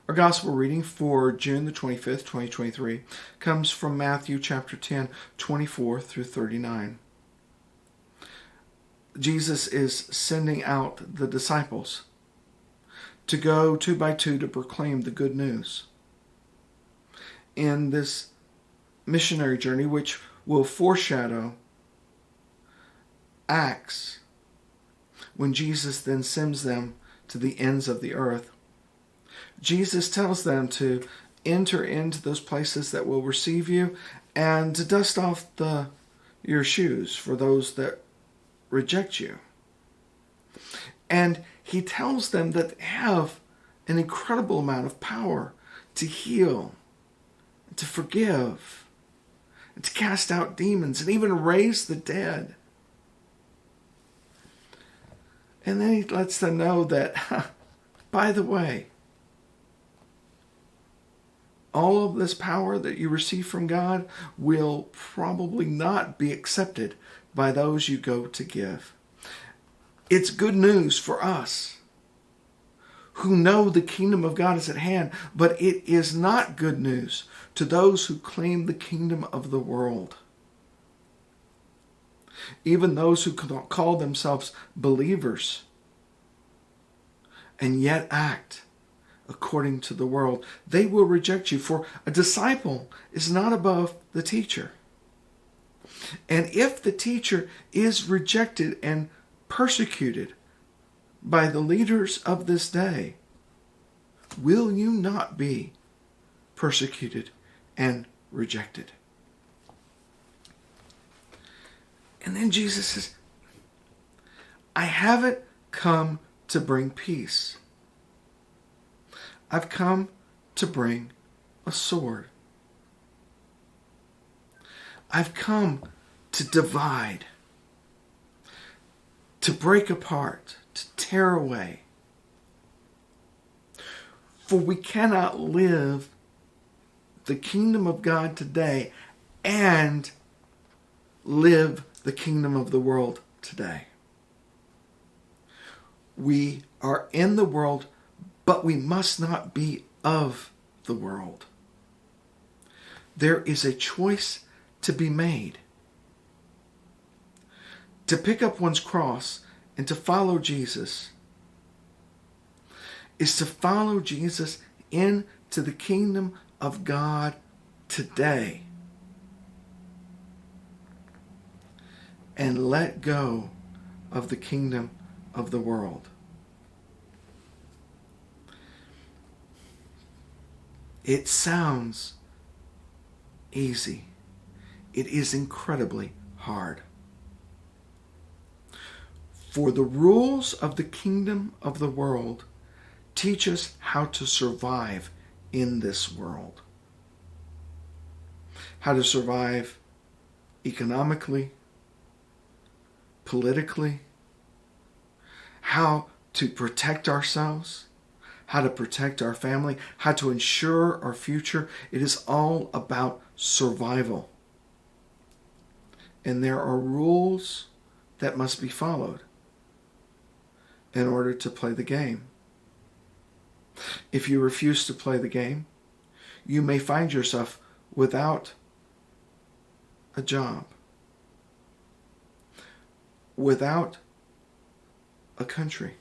Our gospel reading for June the 25th, 2023 comes from Matthew chapter 10, 24 through 39. Jesus is sending out the disciples to go 2 by 2 to proclaim the good news. In this missionary journey, which will foreshadow Acts, when Jesus then sends them to the ends of the earth, Jesus tells them to enter into those places that will receive you and to dust off your shoes for those that reject you. And he tells them that they have an incredible amount of power to heal, to forgive, and to cast out demons, and even raise the dead. And then he lets them know that, by the way, all of this power that you receive from God will probably not be accepted by those you go to give. It's good news for us who know the kingdom of God is at hand, but it is not good news to those who claim the kingdom of the world. Even those who call themselves believers and yet act according to the world, they will reject you. For a disciple is not above the teacher. And if the teacher is rejected and persecuted by the leaders of this day, will you not be persecuted and rejected? And then Jesus says, I haven't come to bring peace. I've come to bring a sword. I've come to divide, to break apart, to tear away. For we cannot live the kingdom of God today and live the kingdom of the world today. We are in the world, but we must not be of the world. There is a choice to be made. To pick up one's cross and to follow Jesus is to follow Jesus into the kingdom of God today. And let go of the kingdom of the world. It sounds easy. It is incredibly hard. For the rules of the kingdom of the world teach us how to survive in this world. How to survive economically, politically, how to protect ourselves, how to protect our family, how to ensure our future. It is all about survival. And there are rules that must be followed in order to play the game. If you refuse to play the game, you may find yourself without a job, without a country,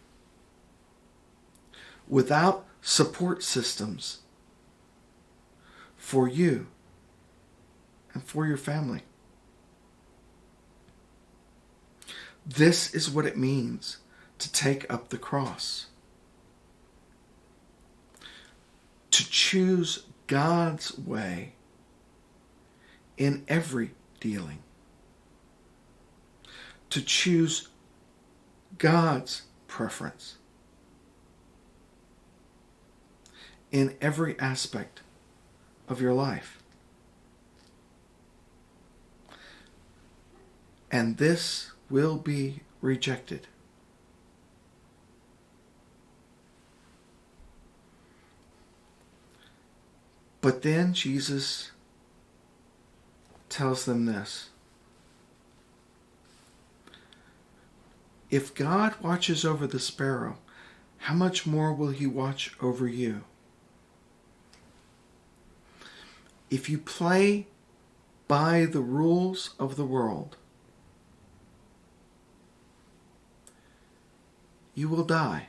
without support systems for you and for your family. This is what it means to take up the cross. To choose God's way in every dealing. To choose God's preference in every aspect of your life. And this will be rejected. But then Jesus tells them this. If God watches over the sparrow, how much more will he watch over you? if you play by the rules of the world, you will die.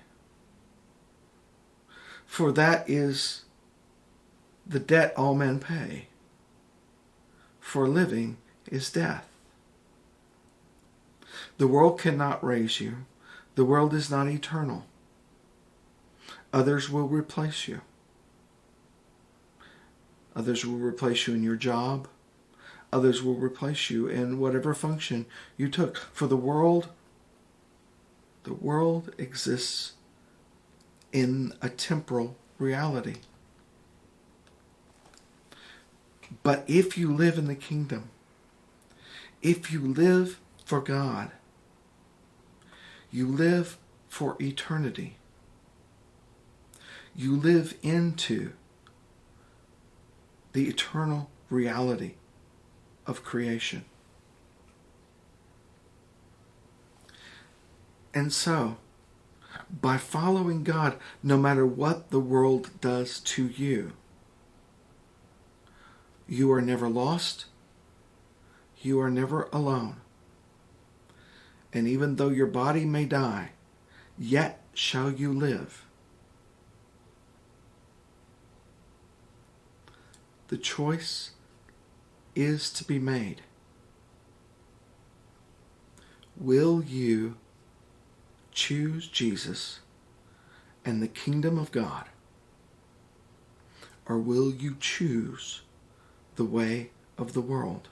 For that is the debt all men pay. For living is death. The world cannot raise you. The world is not eternal. Others will replace you. Others will replace you in your job. Others will replace you in whatever function you took. For the world exists in a temporal reality. But if you live in the kingdom, if you live for God, you live for eternity. You live into the eternal reality of creation. And so, by following God, no matter what the world does to you, you are never lost. You are never alone. And even though your body may die, yet shall you live. The choice is to be made. Will you choose Jesus and the kingdom of God, or will you choose the way of the world?